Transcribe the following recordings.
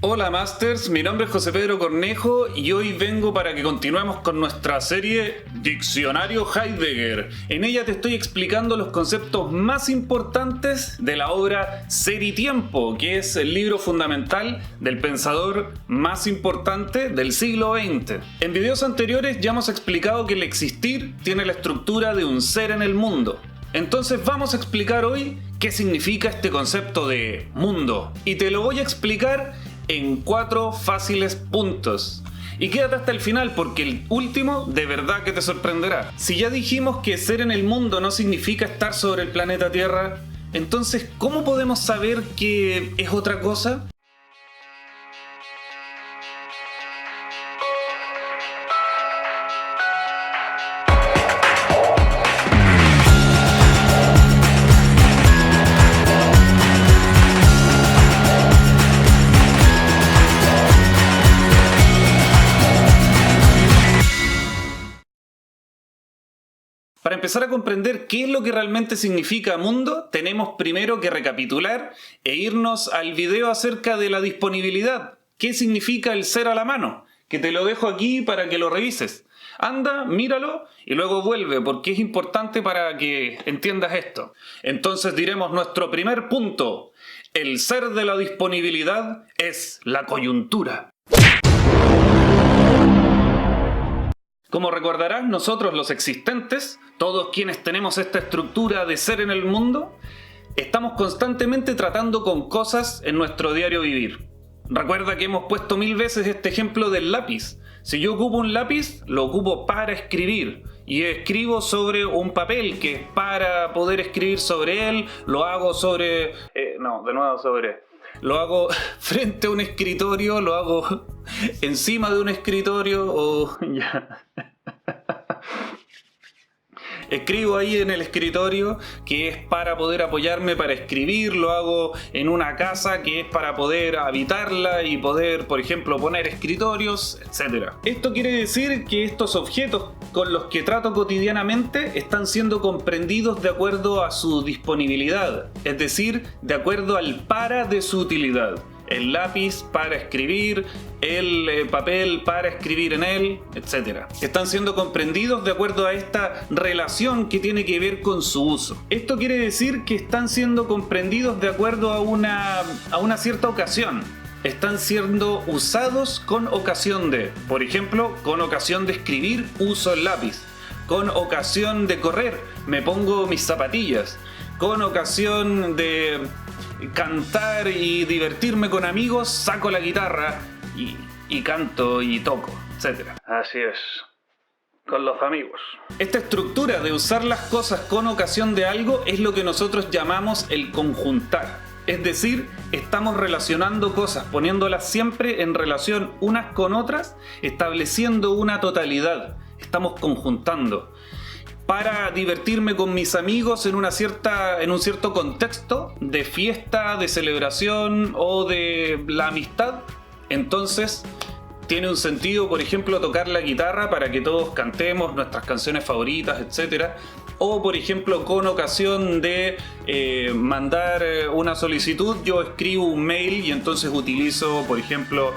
Hola Masters, mi nombre es José Pedro Cornejo y hoy vengo para que continuemos con nuestra serie Diccionario Heidegger. En ella te estoy explicando los conceptos más importantes de la obra Ser y Tiempo, que es el libro fundamental del pensador más importante del siglo XX. En videos anteriores ya hemos explicado que el existir tiene la estructura de un ser en el mundo. Entonces vamos a explicar hoy qué significa este concepto de mundo. Y te lo voy a explicar en 4 fáciles puntos. Y quédate hasta el final porque el último de verdad que te sorprenderá. Si ya dijimos que ser en el mundo no significa estar sobre el planeta Tierra, entonces ¿cómo podemos saber que es otra cosa? Para empezar a comprender qué es lo que realmente significa mundo, tenemos primero que recapitular e irnos al video acerca de la disponibilidad. ¿Qué significa el ser a la mano? Que te lo dejo aquí para que lo revises. Anda, míralo y luego vuelve porque es importante para que entiendas esto. Entonces diremos nuestro primer punto. El ser de la disponibilidad es la coyuntura. Como recordarás, nosotros los existentes, todos quienes tenemos esta estructura de ser en el mundo, estamos constantemente tratando con cosas en nuestro diario vivir. Recuerda que hemos puesto 1000 veces este ejemplo del lápiz. Si yo ocupo un lápiz, lo ocupo para escribir. Y escribo sobre un papel que es para poder escribir sobre él, lo hago sobre... Lo hago frente a un escritorio, lo hago encima de un escritorio o... Escribo ahí en el escritorio que es para poder apoyarme para escribir, lo hago en una casa que es para poder habitarla y poder, por ejemplo, poner escritorios, etc. Esto quiere decir que estos objetos con los que trato cotidianamente están siendo comprendidos de acuerdo a su disponibilidad, es decir, de acuerdo al para de su utilidad. El lápiz para escribir, el papel para escribir en él, etc. Están siendo comprendidos de acuerdo a esta relación que tiene que ver con su uso. Esto quiere decir que están siendo comprendidos de acuerdo a una cierta ocasión. Están siendo usados con ocasión de, por ejemplo, con ocasión de escribir, uso el lápiz. Con ocasión de correr, me pongo mis zapatillas. Con ocasión de cantar y divertirme con amigos, saco la guitarra y canto y toco, etc. Así es, con los amigos. Esta estructura de usar las cosas con ocasión de algo es lo que nosotros llamamos el conjuntar. Es decir, estamos relacionando cosas, poniéndolas siempre en relación unas con otras, estableciendo una totalidad. Estamos conjuntando. Para divertirme con mis amigos en un cierto contexto de fiesta, de celebración o de la amistad, entonces tiene un sentido, por ejemplo, tocar la guitarra para que todos cantemos nuestras canciones favoritas, etc. O, por ejemplo, con ocasión de mandar una solicitud, yo escribo un mail y entonces utilizo, por ejemplo,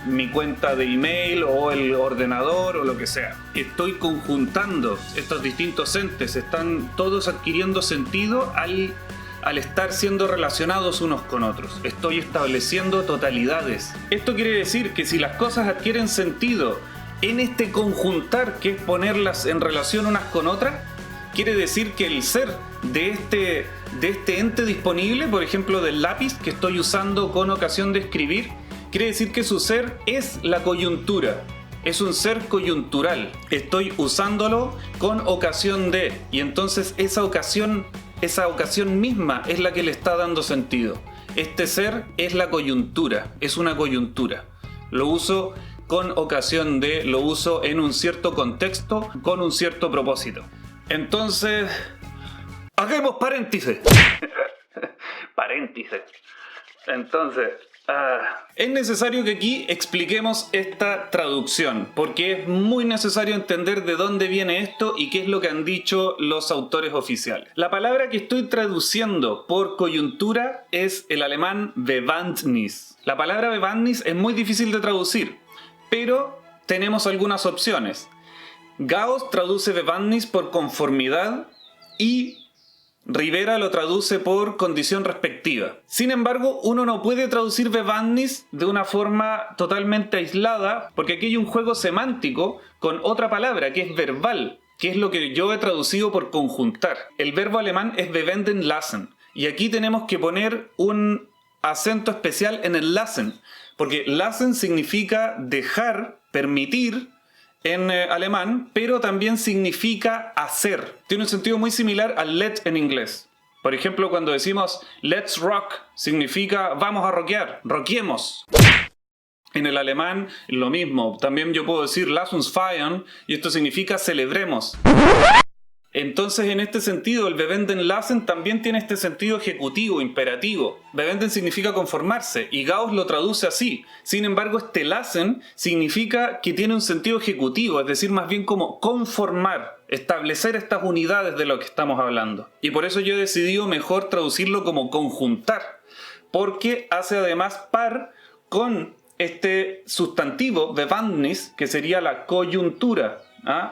mi cuenta de email o el ordenador o lo que sea. Estoy conjuntando estos distintos entes, están todos adquiriendo sentido al estar siendo relacionados unos con otros. Estoy estableciendo totalidades. Esto quiere decir que si las cosas adquieren sentido en este conjuntar, que es ponerlas en relación unas con otras, quiere decir que el ser de este ente disponible, por ejemplo del lápiz que estoy usando con ocasión de escribir, quiere decir que su ser es la coyuntura. Es un ser coyuntural. Estoy usándolo con ocasión de. Y entonces esa ocasión misma es la que le está dando sentido. Este ser es la coyuntura. Es una coyuntura. Lo uso con ocasión de. Lo uso en un cierto contexto, con un cierto propósito. Entonces, hagamos paréntesis. Paréntesis. Entonces, es necesario que aquí expliquemos esta traducción, porque es muy necesario entender de dónde viene esto y qué es lo que han dicho los autores oficiales. La palabra que estoy traduciendo por coyuntura es el alemán Bewandtnis. La palabra Bewandtnis es muy difícil de traducir, pero tenemos algunas opciones. Gauss traduce Bewandtnis por conformidad y Rivera lo traduce por condición respectiva. Sin embargo, uno no puede traducir Bewandtnis de una forma totalmente aislada, porque aquí hay un juego semántico con otra palabra que es verbal, que es lo que yo he traducido por conjuntar. El verbo alemán es bewenden lassen, y aquí tenemos que poner un acento especial en el lassen, porque lassen significa dejar, permitir, en alemán, pero también significa hacer. Tiene un sentido muy similar al let en inglés. Por ejemplo, cuando decimos let's rock, significa vamos a rockear, rockiemos. En el alemán, lo mismo. También yo puedo decir lass uns feiern, y esto significa celebremos. Entonces, en este sentido, el bewenden lassen también tiene este sentido ejecutivo, imperativo. Bewenden significa conformarse, y Gauss lo traduce así. Sin embargo, este lassen significa que tiene un sentido ejecutivo, es decir, más bien como conformar, establecer estas unidades de lo que estamos hablando. Y por eso yo he decidido mejor traducirlo como conjuntar, porque hace además par con este sustantivo, Bewandtnis, que sería la coyuntura.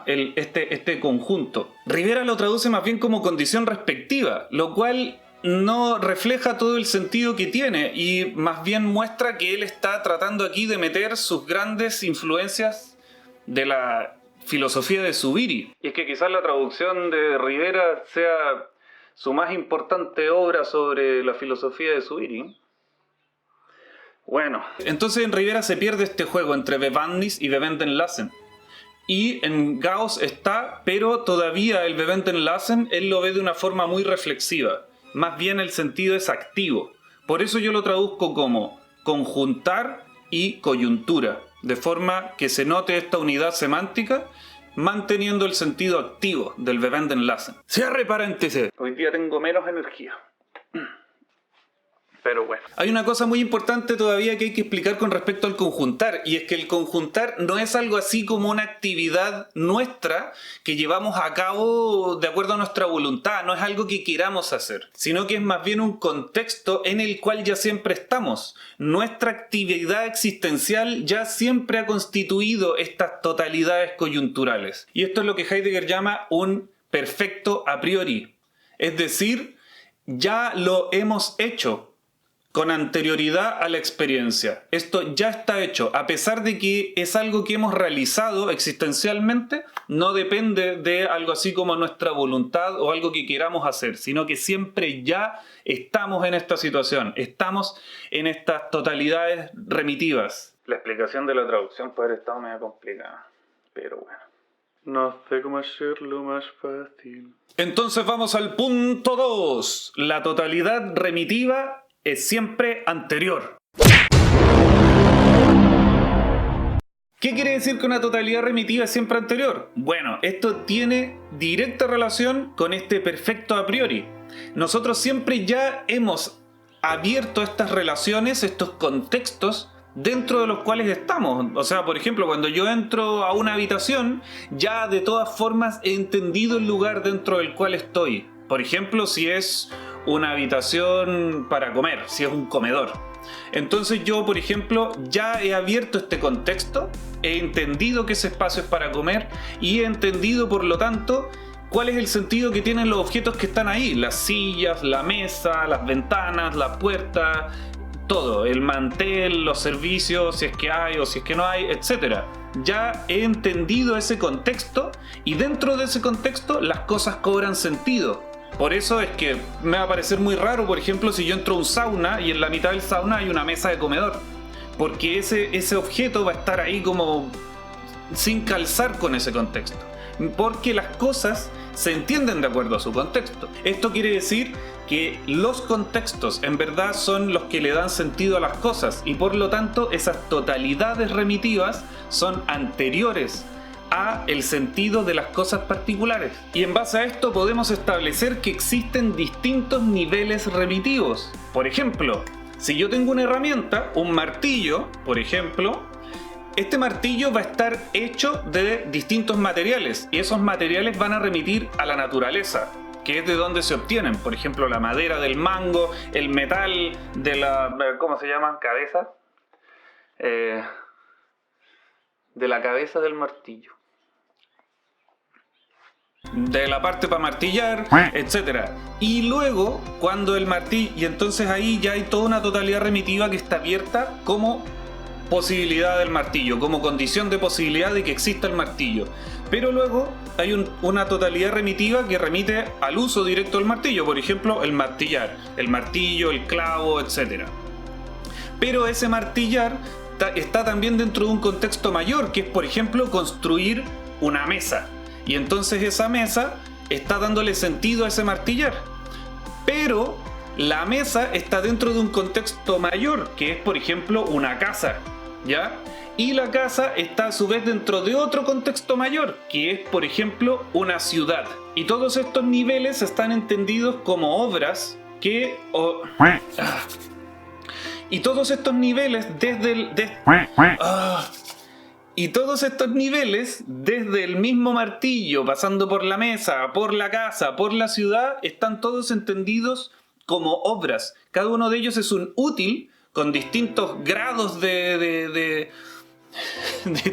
Este conjunto. Rivera lo traduce más bien como condición respectiva, lo cual no refleja todo el sentido que tiene y más bien muestra que él está tratando aquí de meter sus grandes influencias de la filosofía de Zubiri. Y es que quizás la traducción de Rivera sea su más importante obra sobre la filosofía de Zubiri. Bueno, entonces en Rivera se pierde este juego entre Bewandtnis y bewenden lassen. Y en Gauss está, pero todavía el bewenden lassen él lo ve de una forma muy reflexiva. Más bien el sentido es activo. Por eso yo lo traduzco como conjuntar y coyuntura. De forma que se note esta unidad semántica manteniendo el sentido activo del bewenden lassen. Cierre paréntesis. Hoy día tengo menos energía. Pero bueno. Hay una cosa muy importante todavía que hay que explicar con respecto al conjuntar, y es que el conjuntar no es algo así como una actividad nuestra que llevamos a cabo de acuerdo a nuestra voluntad, no es algo que queramos hacer, sino que es más bien un contexto en el cual ya siempre estamos. Nuestra actividad existencial ya siempre ha constituido estas totalidades coyunturales. Y esto es lo que Heidegger llama un perfecto a priori. Es decir, ya lo hemos hecho con anterioridad a la experiencia. Esto ya está hecho. A pesar de que es algo que hemos realizado existencialmente, no depende de algo así como nuestra voluntad o algo que queramos hacer, sino que siempre ya estamos en esta situación, estamos en estas totalidades remitivas. La explicación de la traducción puede haber estado medio complicada, pero bueno. No sé cómo hacerlo más fácil. Entonces vamos al punto 2. La totalidad remitiva es siempre anterior. ¿Qué quiere decir que una totalidad remitiva es siempre anterior? Bueno, esto tiene directa relación con este perfecto a priori. Nosotros siempre ya hemos abierto estas relaciones, estos contextos dentro de los cuales estamos. O sea, por ejemplo, cuando yo entro a una habitación, ya de todas formas he entendido el lugar dentro del cual estoy. Por ejemplo, si es una habitación para comer, si es un comedor. Entonces yo, por ejemplo, ya he abierto este contexto, he entendido que ese espacio es para comer y he entendido, por lo tanto, cuál es el sentido que tienen los objetos que están ahí. Las sillas, la mesa, las ventanas, la puerta, todo. El mantel, los servicios, si es que hay o si es que no hay, etc. Ya he entendido ese contexto y dentro de ese contexto las cosas cobran sentido. Por eso es que me va a parecer muy raro, por ejemplo, si yo entro a un sauna y en la mitad del sauna hay una mesa de comedor. Porque ese objeto va a estar ahí como sin calzar con ese contexto. Porque las cosas se entienden de acuerdo a su contexto. Esto quiere decir que los contextos en verdad son los que le dan sentido a las cosas y por lo tanto esas totalidades remitivas son anteriores a el sentido de las cosas particulares. Y en base a esto podemos establecer que existen distintos niveles remitivos. Por ejemplo, Si yo tengo una herramienta, un martillo, por ejemplo, este martillo va a estar hecho de distintos materiales y esos materiales van a remitir a la naturaleza, que es de donde se obtienen. Por ejemplo, la madera del mango, el metal de la... ¿cómo se llama? ¿Cabeza? De la cabeza del martillo. De la parte para martillar, etc. Y luego, cuando el martillo... Y entonces ahí ya hay toda una totalidad remitiva que está abierta como posibilidad del martillo, como condición de posibilidad de que exista el martillo. Pero luego hay una totalidad remitiva que remite al uso directo del martillo. Por ejemplo, el martillar, el martillo, el clavo, etc. Pero ese martillar está también dentro de un contexto mayor, que es, por ejemplo, construir una mesa. Y entonces esa mesa está dándole sentido a ese martillar. Pero la mesa está dentro de un contexto mayor, que es, por ejemplo, una casa, ¿ya? Y la casa está a su vez dentro de otro contexto mayor, que es, por ejemplo, una ciudad. Y todos estos niveles están entendidos como obras que... Y todos estos niveles Y todos estos niveles, desde el mismo martillo, pasando por la mesa, por la casa, por la ciudad, están todos entendidos como obras. Cada uno de ellos es un útil con distintos grados de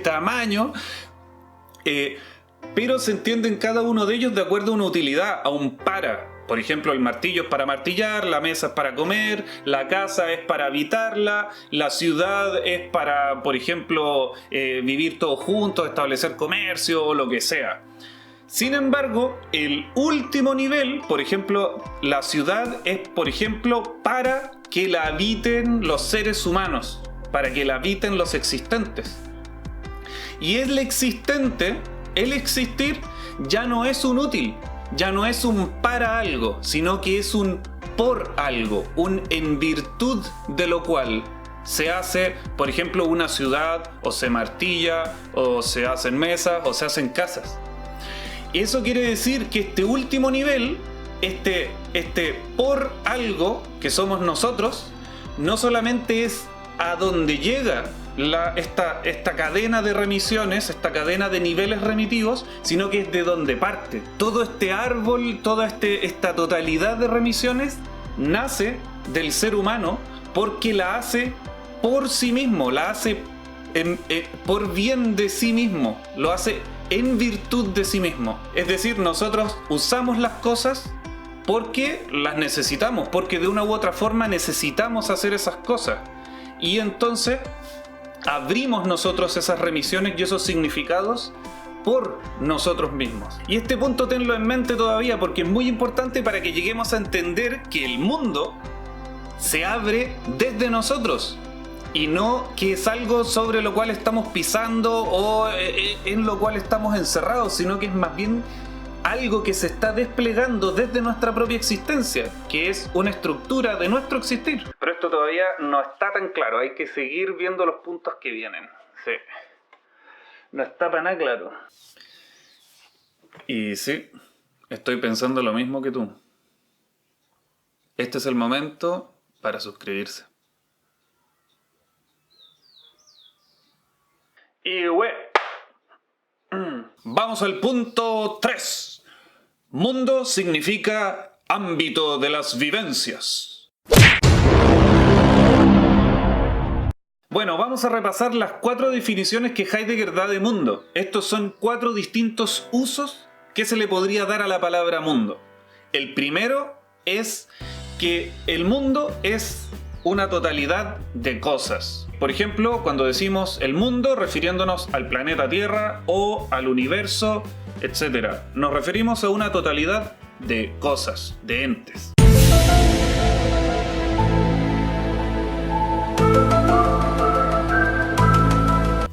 tamaño, pero se entienden cada uno de ellos de acuerdo a una utilidad, a un para. Por ejemplo, el martillo es para martillar, la mesa es para comer, la casa es para habitarla, la ciudad es para, por ejemplo, vivir todos juntos, establecer comercio o lo que sea. Sin embargo, el último nivel, por ejemplo, la ciudad es, por ejemplo, para que la habiten los seres humanos, para que la habiten los existentes. Y el existente, el existir, ya no es un útil. Ya no es un para algo, sino que es un por algo, un en virtud de lo cual se hace, por ejemplo, una ciudad, o se martilla, o se hacen mesas, o se hacen casas. Eso quiere decir que este último nivel, este por algo que somos nosotros, no solamente es a donde llega esta cadena de remisiones, esta cadena de niveles remitivos, sino que es de donde parte. Todo este árbol, toda esta totalidad de remisiones nace del ser humano porque la hace por sí mismo, la hace por bien de sí mismo, lo hace en virtud de sí mismo. Es decir, nosotros usamos las cosas porque las necesitamos, porque de una u otra forma necesitamos hacer esas cosas. Y entonces abrimos nosotros esas remisiones y esos significados por nosotros mismos. Y este punto tenlo en mente todavía, porque es muy importante para que lleguemos a entender que el mundo se abre desde nosotros y no que es algo sobre lo cual estamos pisando o en lo cual estamos encerrados, sino que es más bien algo que se está desplegando desde nuestra propia existencia, que es una estructura de nuestro existir. Pero esto todavía no está tan claro, hay que seguir viendo los puntos que vienen. Sí. No está para nada claro. Y sí, estoy pensando lo mismo que tú. Este es el momento para suscribirse. Y vamos al punto 3. Mundo significa ámbito de las vivencias. Bueno, vamos a repasar las 4 definiciones que Heidegger da de mundo. Estos son 4 distintos usos que se le podría dar a la palabra mundo. El primero es que el mundo es una totalidad de cosas. Por ejemplo, cuando decimos el mundo, refiriéndonos al planeta Tierra o al universo, etc. Nos referimos a una totalidad de cosas, de entes.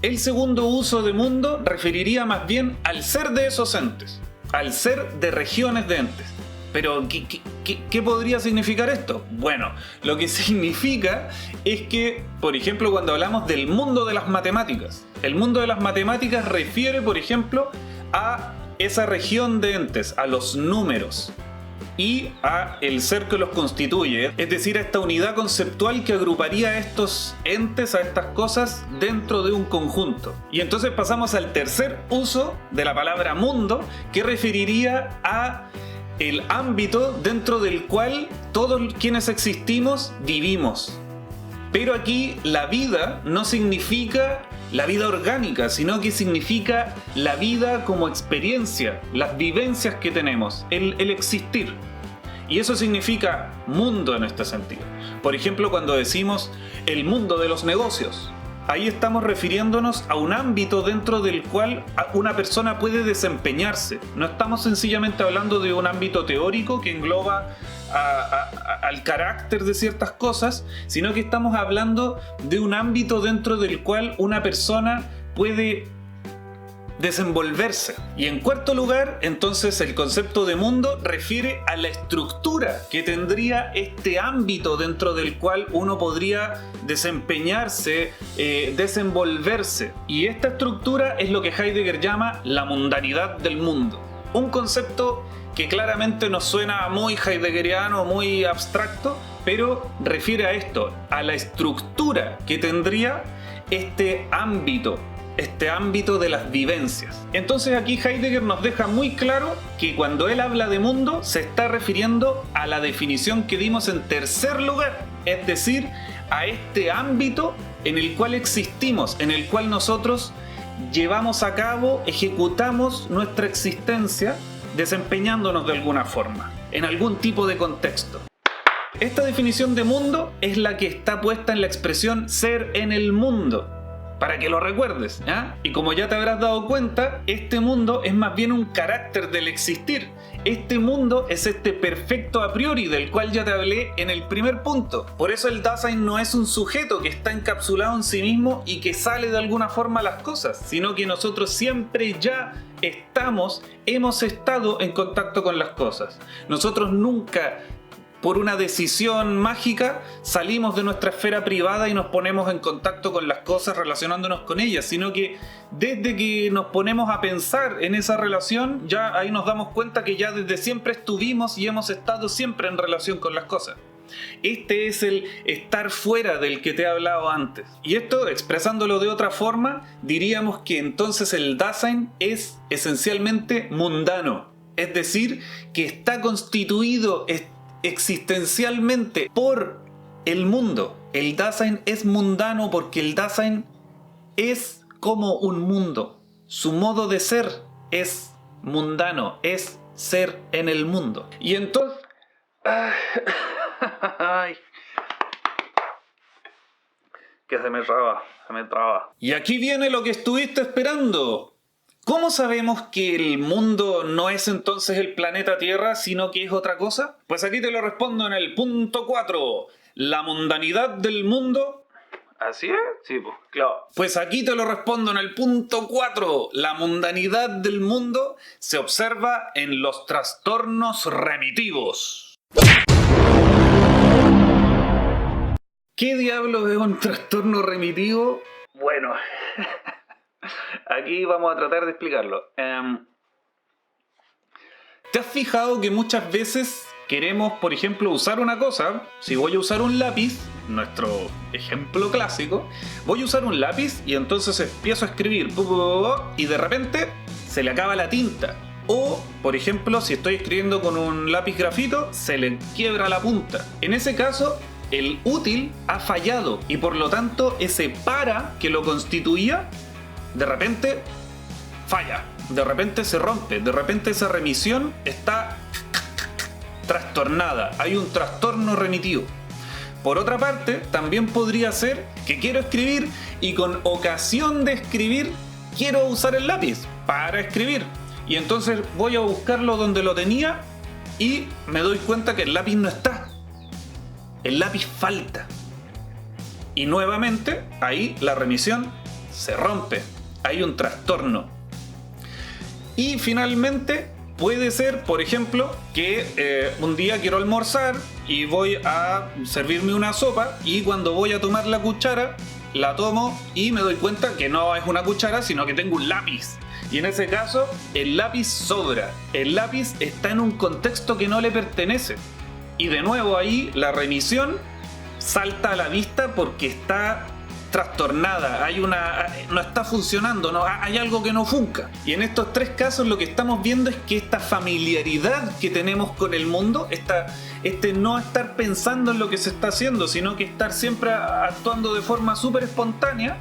El segundo uso de mundo referiría más bien al ser de esos entes, al ser de regiones de entes. Pero, ¿qué podría significar esto? Bueno, lo que significa es que, por ejemplo, cuando hablamos del mundo de las matemáticas, el mundo de las matemáticas refiere, por ejemplo, a esa región de entes, a los números. y a el ser que los constituye, es decir, a esta unidad conceptual que agruparía a estos entes, a estas cosas dentro de un conjunto. Y entonces pasamos al tercer uso de la palabra mundo, que referiría a el ámbito dentro del cual todos quienes existimos vivimos. Pero aquí la vida no significa la vida orgánica, sino que significa la vida como experiencia, las vivencias que tenemos, el existir. Y eso significa mundo en este sentido. Por ejemplo, cuando decimos el mundo de los negocios, ahí estamos refiriéndonos a un ámbito dentro del cual una persona puede desempeñarse. No estamos sencillamente hablando de un ámbito teórico que engloba al carácter de ciertas cosas, sino que estamos hablando de un ámbito dentro del cual una persona puede desenvolverse. Y en cuarto lugar, entonces, el concepto de mundo refiere a la estructura que tendría este ámbito dentro del cual uno podría desempeñarse, desenvolverse. Y esta estructura es lo que Heidegger llama la mundanidad del mundo. Un concepto que claramente nos suena muy heideggeriano, muy abstracto, pero refiere a esto, a la estructura que tendría este ámbito de las vivencias. Entonces aquí Heidegger nos deja muy claro que cuando él habla de mundo se está refiriendo a la definición que dimos en tercer lugar, es decir, a este ámbito en el cual existimos, en el cual nosotros llevamos a cabo, ejecutamos nuestra existencia desempeñándonos de alguna forma, en algún tipo de contexto. Esta definición de mundo es la que está puesta en la expresión ser en el mundo, para que lo recuerdes, ¿ya? Y como ya te habrás dado cuenta, este mundo es más bien un carácter del existir. Este mundo es este perfecto a priori del cual ya te hablé en el primer punto. Por eso el Dasein no es un sujeto que está encapsulado en sí mismo y que sale de alguna forma a las cosas, sino que nosotros siempre ya hemos estado en contacto con las cosas. Nosotros nunca, por una decisión mágica, salimos de nuestra esfera privada y nos ponemos en contacto con las cosas relacionándonos con ellas, sino que desde que nos ponemos a pensar en esa relación, ya ahí nos damos cuenta que ya desde siempre estuvimos y hemos estado siempre en relación con las cosas. Este es el estar fuera del que te he hablado antes. Y esto, expresándolo de otra forma, diríamos que entonces el Dasein es esencialmente mundano. Es decir, que está constituido existencialmente por el mundo. El Dasein es mundano porque el Dasein es como un mundo. Su modo de ser es mundano, es ser en el mundo. Y entonces... Ay, que se me traba. Y aquí viene lo que estuviste esperando. ¿Cómo sabemos que el mundo no es entonces el planeta Tierra, sino que es otra cosa? Pues aquí te lo respondo en el punto 4. La mundanidad del mundo... ¿Así es? Sí, pues, claro. Pues aquí te lo respondo en el punto 4. La mundanidad del mundo se observa en los trastornos remitivos. ¿Qué diablos es un trastorno remitivo? Bueno, aquí vamos a tratar de explicarlo. ¿Te has fijado que muchas veces queremos, por ejemplo, usar una cosa? Si voy a usar un lápiz, nuestro ejemplo clásico, voy a usar un lápiz y entonces empiezo a escribir y de repente se le acaba la tinta. O, por ejemplo, si estoy escribiendo con un lápiz grafito, se le quiebra la punta. En ese caso, el útil ha fallado y por lo tanto ese para que lo constituía, de repente falla, de repente se rompe, de repente esa remisión está trastornada, hay un trastorno remitivo. Por otra parte, también podría ser que quiero escribir y con ocasión de escribir quiero usar el lápiz para escribir. Y entonces voy a buscarlo donde lo tenía y me doy cuenta que el lápiz no está. El lápiz falta. Y nuevamente, ahí la remisión se rompe. Hay un trastorno. Y finalmente, puede ser, por ejemplo, que un día quiero almorzar y voy a servirme una sopa y cuando voy a tomar la cuchara, la tomo y me doy cuenta que no es una cuchara, sino que tengo un lápiz. Y en ese caso, el lápiz sobra. El lápiz está en un contexto que no le pertenece. Y de nuevo ahí la remisión salta a la vista porque está trastornada, no está funcionando, hay algo que no funca. Y en estos tres casos lo que estamos viendo es que esta familiaridad que tenemos con el mundo, este no estar pensando en lo que se está haciendo, sino que estar siempre actuando de forma súper espontánea,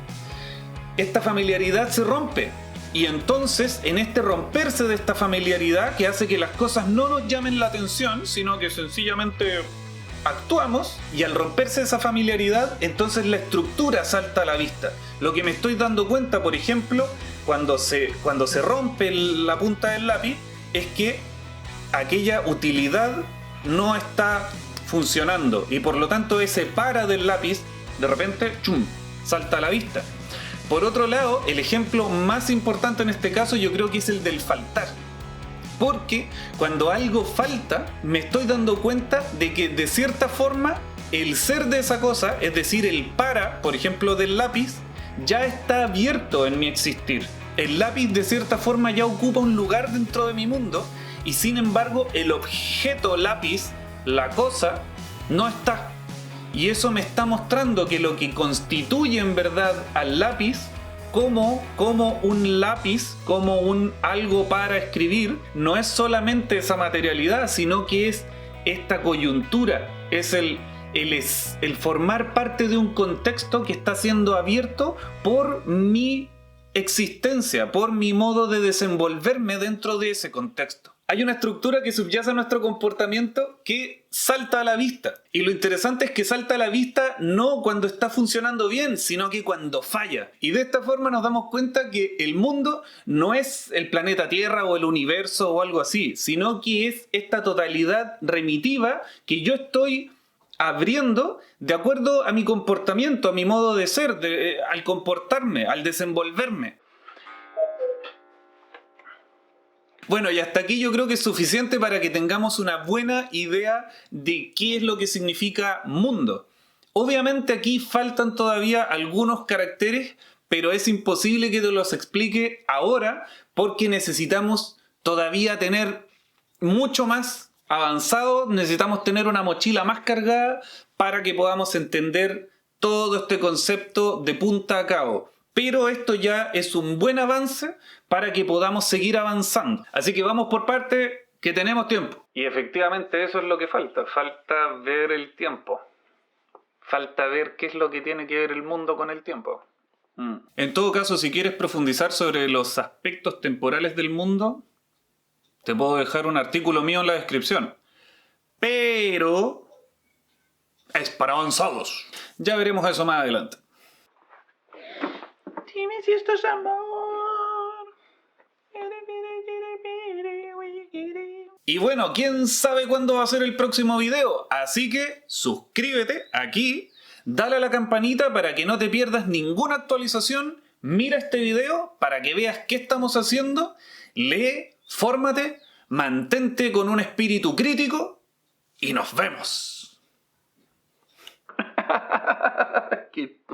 esta familiaridad se rompe. Y entonces, en este romperse de esta familiaridad que hace que las cosas no nos llamen la atención, sino que sencillamente actuamos, y al romperse esa familiaridad, entonces la estructura salta a la vista. Lo que me estoy dando cuenta, por ejemplo, cuando se rompe la punta del lápiz, es que aquella utilidad no está funcionando, y por lo tanto ese para del lápiz, de repente, ¡chum!, salta a la vista. Por otro lado, el ejemplo más importante en este caso yo creo que es el del faltar. Porque cuando algo falta, me estoy dando cuenta de que de cierta forma el ser de esa cosa, es decir, el para, por ejemplo, del lápiz, ya está abierto en mi existir. El lápiz de cierta forma ya ocupa un lugar dentro de mi mundo y sin embargo el objeto lápiz, la cosa, no está. Y eso me está mostrando que lo que constituye en verdad al lápiz como un lápiz, como un algo para escribir, no es solamente esa materialidad, sino que es esta coyuntura, es el formar parte de un contexto que está siendo abierto por mi existencia, por mi modo de desenvolverme dentro de ese contexto. Hay una estructura que subyace a nuestro comportamiento que salta a la vista. Y lo interesante es que salta a la vista no cuando está funcionando bien, sino que cuando falla. Y de esta forma nos damos cuenta que el mundo no es el planeta Tierra o el universo o algo así, sino que es esta totalidad remitiva que yo estoy abriendo de acuerdo a mi comportamiento, a mi modo de ser, al comportarme, al desenvolverme. Bueno, y hasta aquí yo creo que es suficiente para que tengamos una buena idea de qué es lo que significa mundo. Obviamente aquí faltan todavía algunos caracteres, pero es imposible que te los explique ahora porque necesitamos todavía tener mucho más avanzado, necesitamos tener una mochila más cargada para que podamos entender todo este concepto de punta a cabo. Pero esto ya es un buen avance para que podamos seguir avanzando. Así que vamos por parte, que tenemos tiempo. Y efectivamente eso es lo que falta. Falta ver el tiempo. Falta ver qué es lo que tiene que ver el mundo con el tiempo. En todo caso, si quieres profundizar sobre los aspectos temporales del mundo, te puedo dejar un artículo mío en la descripción. Pero es para avanzados. Ya veremos eso más adelante. Dime si esto es amor. Y bueno, quién sabe cuándo va a ser el próximo video. Así que suscríbete aquí, dale a la campanita para que no te pierdas ninguna actualización. Mira este video para que veas qué estamos haciendo. Lee, fórmate, mantente con un espíritu crítico y nos vemos. Qué estúpido.